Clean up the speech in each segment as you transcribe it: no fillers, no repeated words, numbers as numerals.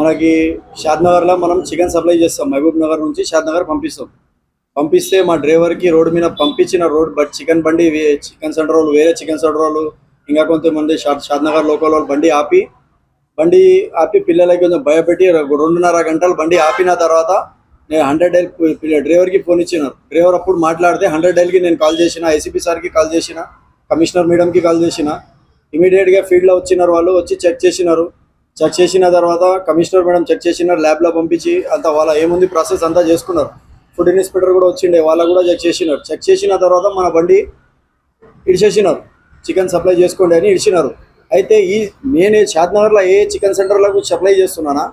మనకి షాద్నగర్లో మనం chicken supply చేస్తాం. మహబూబ్ నగర్ నుంచి షాద్నగర్ పంపిస్తాం. పంపిస్తే మా డ్రైవర్కి రోడ్డు మీద పంపించిన చికెన్ బండి చికెన్ సెంటర్ వాళ్ళు, వేరే చికెన్ సెంటర్ వాళ్ళు, ఇంకా కొంతమంది షాద్నగర్ లోకల్ వాళ్ళు బండి ఆపి పిల్లలకి కొంచెం భయపెట్టి 2.5 గంటలు బండి ఆపిన తర్వాత నేను 100 డైల్ డ్రైవర్కి ఫోన్ ఇచ్చినారు. డ్రైవర్ అప్పుడు మాట్లాడితే 100 డైల్కి నేను కాల్ చేసిన, ఏసీపీ సార్కి కాల్ చేసిన, కమిషనర్ మేడంకి కాల్ చేసిన. ఇమీడియట్గా ఫీల్డ్లో వచ్చినారు, వాళ్ళు వచ్చి చెక్ చేసినారు. చెక్ చేసిన తర్వాత కమిషనర్ మేడం చెక్ చేసినారు, ల్యాబ్లో పంపించి అంతా వాళ్ళ ఏముంది ప్రాసెస్ అంతా చేసుకున్నారు. ఫుడ్ ఇన్స్పెక్టర్ కూడా వచ్చిండే, వాళ్ళ కూడా చెక్ చేసినారు. చెక్ చేసిన తర్వాత మన బండి ఇడిచేసినారు, చికెన్ సప్లై చేసుకోండి అని ఇడిచినారు. అయితే నేను షాద్నగర్లో ఏ చికెన్ సెంటర్లకు సప్లై చేస్తున్నానా,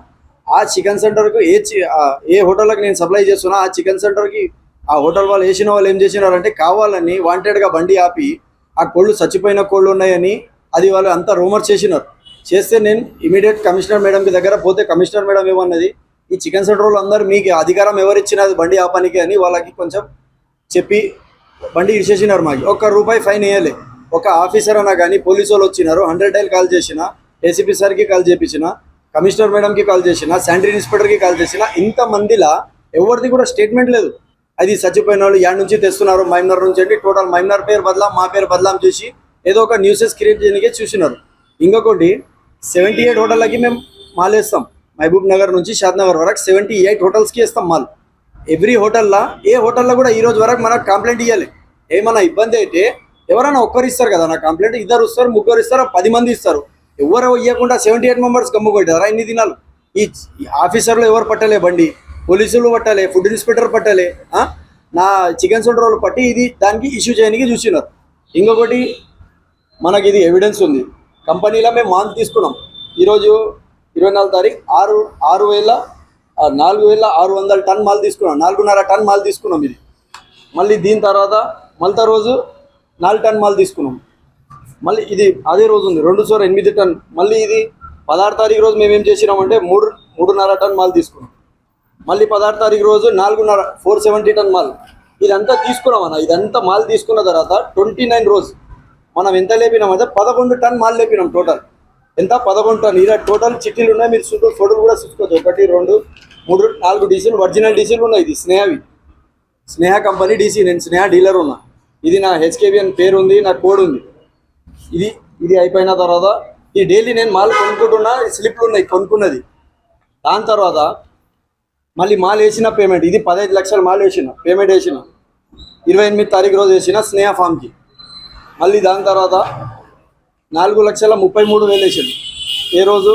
ఆ చికెన్ సెంటర్కు ఏ హోటల్కి నేను సప్లై చేస్తున్నా, ఆ చికెన్ సెంటర్కి ఆ హోటల్ వాళ్ళు వేసిన వాళ్ళు ఏం చేసినారంటే కావాలని వాంటెడ్గా బండి ఆపి ఆ కోళ్ళు చచ్చిపోయిన కోళ్ళు ఉన్నాయని అది వాళ్ళు అంతా రూమర్ చేసినారు. చేస్తే నేను ఇమీడియట్ కమిషనర్ మేడంకి దగ్గర పోతే కమిషనర్ మేడం ఏమన్నది, ఈ చికెన్ సెంటర్ వాళ్ళు అందరూ మీకు అధికారం ఎవరిచ్చినది బండి ఆపానికి అని వాళ్ళకి కొంచెం చెప్పి బండి ఇచ్చేసినారు. మాకు ₹1 ఫైన్ వేయలే. ఒక ఆఫీసర్ అన్నా కానీ పోలీసు వాళ్ళు వచ్చినారు. 100 డైల్ కాల్ చేసిన, ఏసీపీ సార్కి కాల్ చేపించిన, కమిషనర్ మేడంకి కాల్ చేసిన, శానిటరీ ఇన్స్పెక్టర్కి కాల్ చేసిన. ఇంతమందిలా ఎవరిది కూడా స్టేట్మెంట్ లేదు. అది చచ్చిపోయిన వాళ్ళు యాడ్ నుంచి తెస్తున్నారు, మైమ్నర్ నుంచి అంటే టోటల్ మైమ్నర్ పేరు బదలాం, మా పేరు బదలాం చేసి ఏదో ఒక న్యూసెస్ క్రియేట్ చేయడానికే చూసినారు. ఇంకొకటి 78 హోటళ్ళకి మేము మాల్ వేస్తాం. మహబూబ్ నగర్ నుంచి షాద్నగర్ వరకు 78 హోటల్స్కి వేస్తాం మాల్. ఎవ్రీ హోటల్లో ఏ హోటల్లో కూడా ఈరోజు వరకు మనకు కంప్లైంట్ ఇవ్వాలి. ఏమన్నా ఇబ్బంది అయితే ఎవరైనా ఒక్కరు ఇస్తారు కదా నా కంప్లైంట్, 2 ఇస్తారు, 3 ఇస్తారు, 10 మంది ఇస్తారు. ఎవరు ఇవ్వకుండా 78 మెంబర్స్ గమ్ముకొట్టారా ఇన్ని దినాలు? ఈ ఆఫీసర్లు ఎవరు పట్టలే, బండి పోలీసులు పట్టలే, ఫుడ్ ఇన్స్పెక్టర్ పట్టలే, నా చికెన్ సెంటర్ వాళ్ళు పట్టి ఇది దానికి ఇష్యూ చేయడానికి చూసినారు. ఇంకొకటి మనకి ఇది ఎవిడెన్స్ ఉంది. కంపెనీలో మేము మాల్ తీసుకున్నాం. ఈరోజు 24 తారీఖు 4,600 టన్ మాల్ తీసుకున్నాం, 4.5 టన్ మాల్ తీసుకున్నాం. ఇది మళ్ళీ దీని తర్వాత మళ్ళీ రోజు 4 టన్ మాల్ తీసుకున్నాం. మళ్ళీ ఇది అదే రోజు ఉంది 2/8 టన్. మళ్ళీ ఇది 16 తారీఖు రోజు మేము ఏం చేసినామంటే 3.5 టన్ మాల్ తీసుకున్నాం. మళ్ళీ 16 తారీఖు రోజు 470 టన్ మాల్. ఇదంతా తీసుకున్నామన్నా. ఇదంతా మాల్ తీసుకున్న తర్వాత 29 రోజు మనం ఎంత లేపినామంటే 11 టన్ మాల్ లేపినాం. టోటల్ ఎంత? 11 టన్. ఇలా టోటల్ చిట్టీలు ఉన్నాయి, మీరు ఫోటోలు కూడా చూసుకోవచ్చు. 1, 2, 3, 4 డీసీలు, ఒరిజినల్ డీసీలు ఉన్నాయి. ఇది స్నేహ కంపెనీ డీసీ. నేను స్నేహ డీలర్ ఉన్నా. ఇది నా హెచ్కేబీ అని పేరు ఉంది, నా కోడ్ ఉంది. ఇది అయిపోయిన తర్వాత ఈ డైలీ నేను మాల్ కొనుక్కుంటున్నా, స్లిప్లు ఉన్నాయి కొనుక్కున్నది. దాని తర్వాత మళ్ళీ మాల్ వేసిన పేమెంట్, ఇది 15 లక్షల మాల్ వేసిన పేమెంట్ వేసిన 28 తారీఖు రోజు వేసిన స్నేహ ఫామ్కి. మళ్ళీ దాని తర్వాత 4,33,000 వేసింది. ఏ రోజు?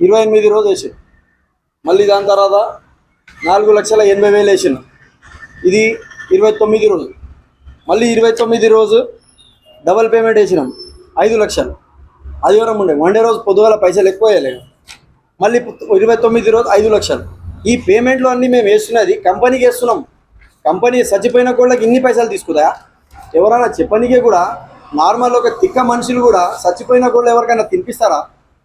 28 రోజు వేసాను. మళ్ళీ దాని తర్వాత 4,80,000 వేసిన. ఇది 29 రోజు. మళ్ళీ 29 రోజు డబల్ పేమెంట్ వేసినాం 5 లక్షలు. ఆదివారం ఉండే మండే రోజు పొద్దుగాల పైసలు ఎక్కువ వేయలేదు. మళ్ళీ 29 రోజు 5 లక్షలు. ఈ పేమెంట్లు అన్నీ మేము వేస్తున్నది కంపెనీకి వేస్తున్నాం. కంపెనీ చచ్చిపోయిన కోళ్ళకి ఇన్ని పైసలు తీసుకుందా? ఎవరైనా చెప్పనీకే కూడా నార్మల్ ఒక తిక్క మనుషులు కూడా చచ్చిపోయిన కోళ్ళు ఎవరికైనా తినిపిస్తారా?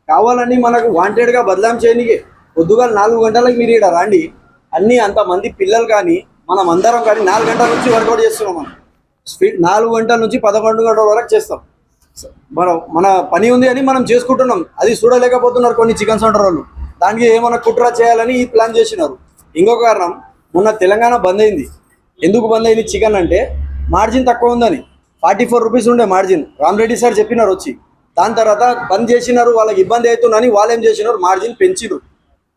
కావాలని మనకు వాంటెడ్గా బదలాం చేయనికే పొద్దుగా 4 గంటలకు మీరు ఇక్కడ రండి. అన్నీ అంతమంది పిల్లలు కానీ మనం అందరం కానీ 4 గంటల నుంచి వర్కౌట్ చేస్తున్నాం. మనం 4 గంటల నుంచి 11 గంటల వరకు చేస్తాం. మన పని ఉంది అని మనం చేసుకుంటున్నాం. అది చూడలేకపోతున్నారు కొన్ని చికెన్ సెంటర్ వాళ్ళు. దానికి ఏమైనా కుట్ర చేయాలని ఈ ప్లాన్ చేసినారు. ఇంకొక కారణం, మొన్న తెలంగాణ బంద్ అయింది. ఎందుకు బంద్ అయింది చికెన్ అంటే మార్జిన్ తక్కువ ఉందని. 44 రూపీస్ ఉండే మార్జిన్. రామరెడ్డి సార్ చెప్పినారు వచ్చి. దాని తర్వాత బంద్ చేసినారు, వాళ్ళకి ఇబ్బంది అవుతుందని వాళ్ళు ఏం చేసినారు, మార్జిన్ పెంచిరు.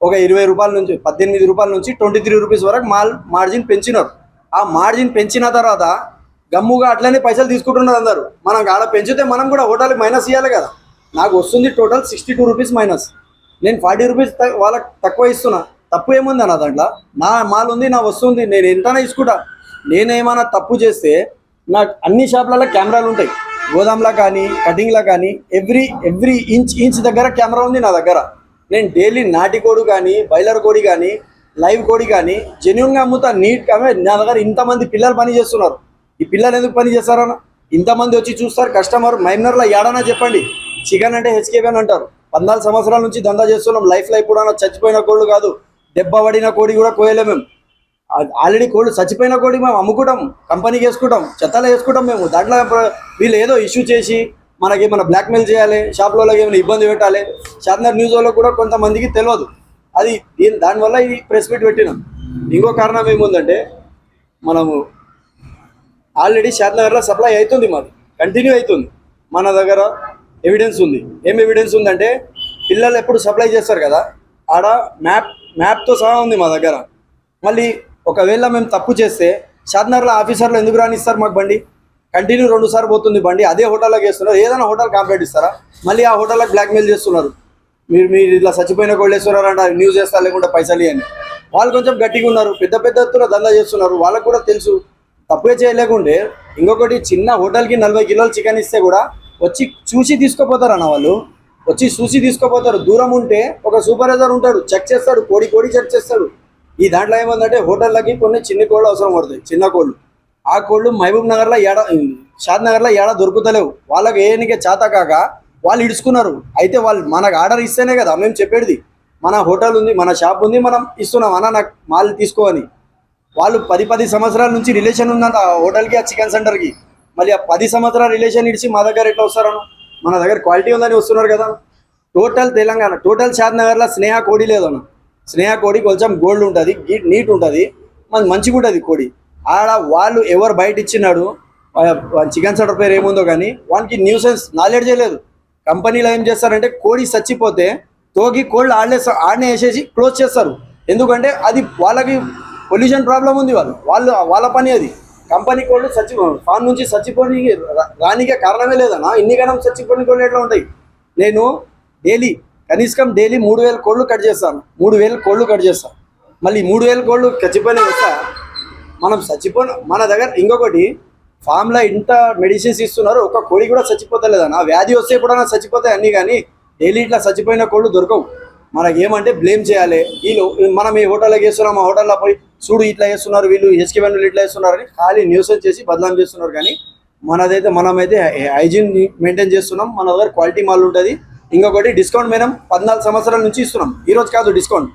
ఒక 20 రూపాయల నుంచి 18 రూపాయల నుంచి 23 రూపీస్ వరకు మార్జిన్ పెంచినారు. ఆ మార్జిన్ పెంచిన తర్వాత గమ్ముగా అట్లనే పైసలు తీసుకుంటున్నారు అందరూ. మనం ఆడ పెంచితే మనం కూడా హోటల్కి మైనస్ ఇవ్వాలి కదా. నాకు వస్తుంది టోటల్ 62 రూపీస్ మైనస్. నేను 40 రూపీస్ వాళ్ళకి తక్కువ ఇస్తున్నా. తప్పు ఏముంది అన్న దాంట్లో? నా మాల్ ఉంది, నా వస్తుంది, నేను ఎంతైనా ఇసుకుంటా. నేనేమైనా తప్పు చేస్తే నాకు అన్ని షాప్లలో కెమెరాలు ఉంటాయి. గోదాంలో కానీ కటింగ్లో కానీ ఎవ్రీ ఇంచ్ దగ్గర కెమెరా ఉంది నా దగ్గర. నేను డైలీ నాటి కోడి కానీ బాయిలర్ కోడి కానీ లైవ్ కోడి కానీ జెన్యున్గా అమ్ముతా, నీట్గా. నా దగ్గర ఇంతమంది పిల్లలు పని చేస్తున్నారు. ఈ పిల్లలు ఎందుకు పని చేస్తారన్న? ఇంతమంది వచ్చి చూస్తారు కస్టమర్. మైనర్లో ఏడన్నా చెప్పండి, చికెన్ అంటే హెచ్కేబీ అని అంటారు. 14 సంవత్సరాల నుంచి దందా చేస్తున్నాం. లైఫ్లో కూడా చచ్చిపోయిన కోళ్ళు కాదు, దెబ్బ పడిన కోడి కూడా కోయలే మేము. ఆల్రెడీ కోళ్ళు చచ్చిపోయిన కోడి మేము అమ్ముకుంటాం, కంపెనీకి వేసుకుంటాం, చెత్తలో వేసుకుంటాం మేము. దాంట్లో వీళ్ళు ఏదో ఇష్యూ చేసి మనకి ఏమైనా బ్లాక్మెయిల్ చేయాలి, షాప్లో ఏమైనా ఇబ్బంది పెట్టాలి. షాద్నగర్ న్యూస్ వాళ్ళకు కూడా కొంతమందికి తెలియదు. అది దానివల్ల ఇది ప్రెస్ మీట్ పెట్టినాం. ఇంకో కారణం ఏముందంటే మనము ఆల్రెడీ షాద్నగర్లో సప్లై అవుతుంది, మాది కంటిన్యూ అవుతుంది. మన దగ్గర ఎవిడెన్స్ ఉంది. ఏం ఎవిడెన్స్ ఉందంటే పిల్లలు ఎప్పుడు సప్లై చేస్తారు కదా, ఆడ మ్యాప్తో సహా ఉంది మా దగ్గర. మళ్ళీ ఒకవేళ మేము తప్పు చేస్తే షాద్నగర్లో ఆఫీసర్లు ఎందుకు రానిస్తారు మాకు బండి? కంటిన్యూ 2 సార్లు పోతుంది బండి, అదే హోటల్లోకి వేస్తున్నారు. ఏదైనా హోటల్ కంప్లైంట్ ఇస్తారా? మళ్ళీ ఆ హోటల్కి బ్లాక్మెయిల్ చేస్తున్నారు. మీరు ఇట్లా చచ్చిపోయిన కోళ్ళు వేస్తున్నారంట, న్యూస్ చేస్తారు లేకుంటే పైసలు అని. వాళ్ళు కొంచెం గట్టిగా ఉన్నారు, పెద్ద ఎత్తున దందా చేస్తున్నారు. వాళ్ళకు కూడా తెలుసు తప్పే చేయలేకుంటే. ఇంకొకటి, చిన్న హోటల్కి 40 కిలోలు చికెన్ ఇస్తే కూడా వచ్చి చూసి తీసుకుపోతారు అన్న. వాళ్ళు వచ్చి చూసి తీసుకుపోతారు. దూరం ఉంటే ఒక సూపర్వైజర్ ఉంటాడు, చెక్ చేస్తాడు, కోడి చెక్ చేస్తాడు. ఈ దాంట్లో ఏమందంటే హోటళ్ళకి కొన్ని చిన్న కోళ్ళు అవసరం పడుతాయి, చిన్న కోళ్ళు. ఆ కోళ్ళు మహబూబ్ నగర్లో షాద్నగర్లో ఏడా దొరుకుతలేవు. వాళ్ళకి ఏనికే చేత కాక వాళ్ళు ఇడుచుకున్నారు. అయితే వాళ్ళు మనకు ఆర్డర్ ఇస్తేనే కదా మేము చెప్పేది. మన హోటల్ ఉంది, మన షాప్ ఉంది, మనం ఇస్తున్నాం అన్న, నాకు మాల్ తీసుకో అని. వాళ్ళు 10 సంవత్సరాల నుంచి రిలేషన్ ఉందంట ఆ హోటల్కి, ఆ చికెన్ సెంటర్కి. మళ్ళీ ఆ 10 సంవత్సరాల రిలేషన్ ఇడిచి మా దగ్గర ఎట్లా వస్తారను? మన దగ్గర క్వాలిటీ ఉందని వస్తున్నారు కదా. టోటల్ తెలంగాణ, టోటల్ షాద్నగర్లో స్నేహ కోడి లేదన్న. స్నేహ కోడి కొంచెం గోల్డ్ ఉంటుంది, నీట్ ఉంటుంది, మంచిగా ఉంటుంది కోడి. ఆడ వాళ్ళు ఎవరు బయట ఇచ్చినాడు చికెన్ సెంటర్ పేరు ఏముందో కానీ వానికి న్యూసెన్స్ నాలెడ్జే లేదు. కంపెనీలో ఏం చేస్తారంటే కోడి చచ్చిపోతే తోగి కోళ్ళు ఆడనే వేసేసి క్లోజ్ చేస్తారు. ఎందుకంటే అది వాళ్ళకి పొల్యూషన్ ప్రాబ్లం ఉంది. వాళ్ళ పని అది. కంపెనీ కోళ్ళు ఫామ్ నుంచి చచ్చిపోయి రానికే కారణమే లేదన్నా. ఇన్ని గణం చచ్చిపోయిన కోళ్ళు ఎట్లా ఉంటాయి? నేను కనీసం డైలీ 3000 కోళ్ళు కట్ చేస్తాను. 3000 కోళ్ళు కట్ చేస్తాను. మళ్ళీ 3000 కోళ్ళు చచ్చిపోయిన వస్తా మనం మన దగ్గర. ఇంకొకటి, ఫామ్లో ఇంత మెడిసిన్స్ ఇస్తున్నారు, ఒక కోడి కూడా చచ్చిపోతలేదన్న. వ్యాధి వస్తే ఎప్పుడైనా చచ్చిపోతాయి అన్నీ, కానీ డైలీ ఇట్లా చచ్చిపోయిన కోళ్ళు దొరకవు. మనకి ఏమంటే బ్లేమ్ చేయాలి. వీళ్ళు మనం ఈ హోటల్లోకి వేస్తున్నాం, ఆ హోటల్లో పోయి చూడు ఇట్లా వేస్తున్నారు, వీళ్ళు హెచ్కేవన్లు ఇట్లా వేస్తున్నారు అని ఖాళీ న్యూసెన్స్ చేసి బదనాం చేస్తున్నారు. కానీ మనమైతే హైజీన్ మెయింటైన్ చేస్తున్నాం. మన దగ్గర క్వాలిటీ మాల్ ఉంటుంది. ఇంకొకటి, డిస్కౌంట్ మనం 14 సంవత్సరాల నుంచి ఇస్తున్నాం. ఈరోజు కాదు డిస్కౌంట్.